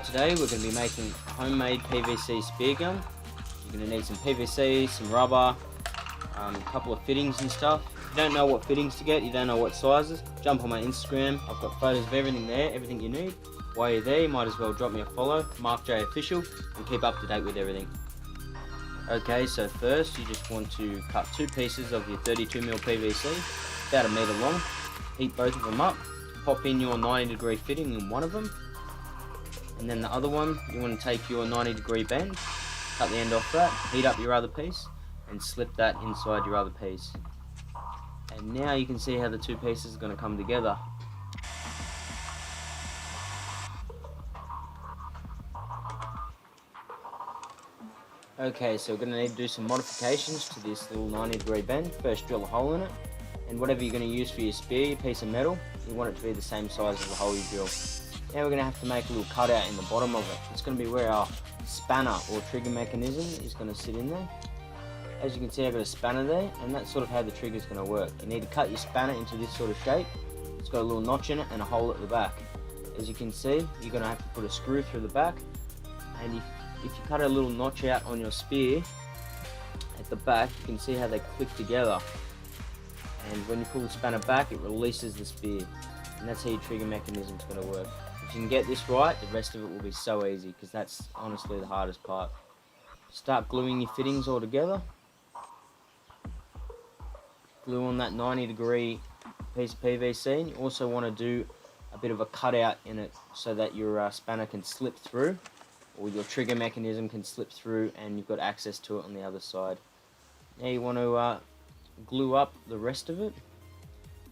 today we're going to be making a homemade PVC spear gun. You're going to need some PVC, some rubber, a couple of fittings and stuff. If you don't know what fittings to get, you don't know what sizes, jump on my Instagram. I've got photos of everything there, everything you need. While you're there, you might as well drop me a follow, Mark J Official, and keep up to date with everything. Okay, so first you just want to cut two pieces of your 32mm PVC, about 1 meter long. Heat both of them up, pop in your 90-degree fitting in one of them, and then the other one you want to take your 90-degree bend, cut the end off that, heat up your other piece, and slip that inside your other piece. And now you can see how the two pieces are going to come together. Okay, so we're going to need to do some modifications to this little 90-degree bend. First, drill a hole in it, and whatever you're going to use for your spear, your piece of metal, you want it to be the same size as the hole you drill. Now we're going to have to make a little cutout in the bottom of it. It's going to be where our spanner or trigger mechanism is going to sit in there. As you can see, I've got a spanner there, and that's sort of how the trigger is going to work. You need to cut your spanner into this sort of shape. It's got a little notch in it and a hole at the back. As you can see, you're going to have to put a screw through the back, and if you cut a little notch out on your spear at the back, you can see how they click together. And when you pull the spanner back, it releases the spear, and that's how your trigger mechanism is going to work. If you can get this right, the rest of it will be so easy, because that's honestly the hardest part. Start gluing your fittings all together. Glue on that 90-degree piece of PVC, and you also want to do a bit of a cutout in it so that your spanner can slip through, or your trigger mechanism can slip through, and you've got access to it on the other side. Now you want to glue up the rest of it,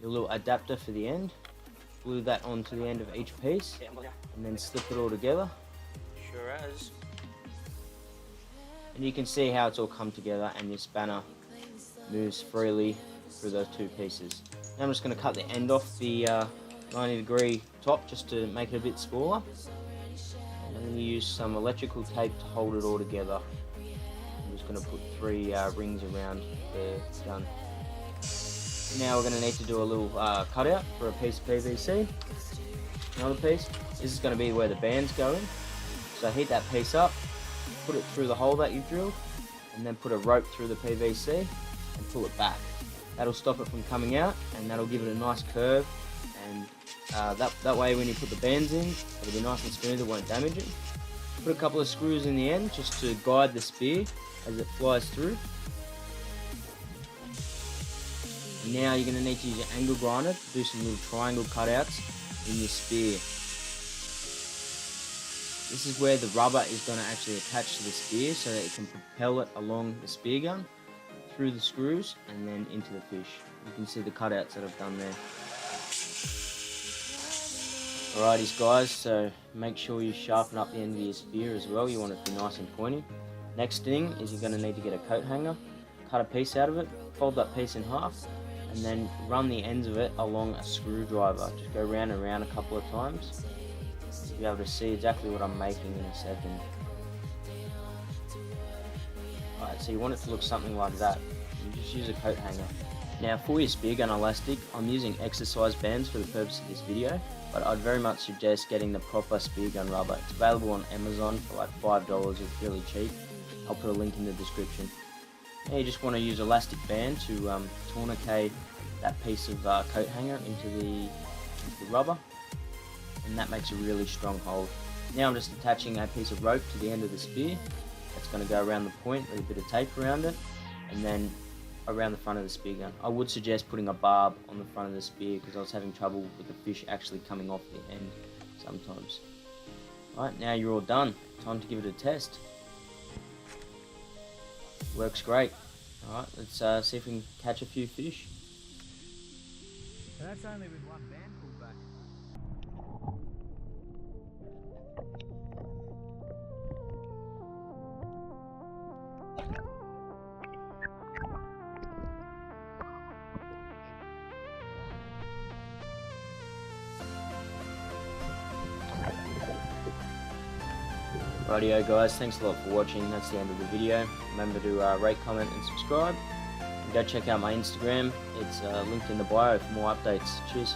your little adapter for the end. Glue that onto the end of each piece, and then slip it all together. Sure as. And you can see how it's all come together, and your spanner moves freely through those two pieces. Now I'm just going to cut the end off the 90-degree top just to make it a bit smaller. And then you use some electrical tape to hold it all together. I'm just going to put 3 rings around the gun. Now we're going to need to do a little cutout for a piece of PVC. Another piece. This is going to be where the bands go in. So heat that piece up, put it through the hole that you've drilled, and then put a rope through the PVC and pull it back. That'll stop it from coming out, and that'll give it a nice curve, and that way when you put the bands in, it'll be nice and smooth, it won't damage it. Put a couple of screws in the end just to guide the spear as it flies through. And now you're going to need to use your angle grinder to do some little triangle cutouts in your spear. This is where the rubber is going to actually attach to the spear so that it can propel it along the spear gun, through the screws, and then into the fish. You can see the cutouts that I've done there. Alrighties guys, so make sure you sharpen up the end of your spear as well. You want it to be nice and pointy. Next thing is you're going to need to get a coat hanger, cut a piece out of it, fold that piece in half, and then run the ends of it along a screwdriver. Just go round and round a couple of times. You'll be able to see exactly what I'm making in a second. Alright, so you want it to look something like that. You just use a coat hanger. Now for your spear gun elastic, I'm using exercise bands for the purpose of this video, but I'd very much suggest getting the proper spear gun rubber. It's available on Amazon for like $5, it's really cheap. I'll put a link in the description. Now you just want to use elastic band to tourniquet that piece of coat hanger into the rubber, and that makes a really strong hold. Now I'm just attaching a piece of rope to the end of the spear. That's going to go around the point with a bit of tape around it, and then around the front of the spear gun. I would suggest putting a barb on the front of the spear because I was having trouble with the fish actually coming off the end sometimes. Alright, now you're all done. Time to give it a test. Works great. Alright, let's see if we can catch a few fish. So that's only with one band pulled back. Rightio guys, thanks a lot for watching. That's the end of the video. Remember to rate, comment and subscribe. And go check out my Instagram. It's linked in the bio for more updates. Cheers.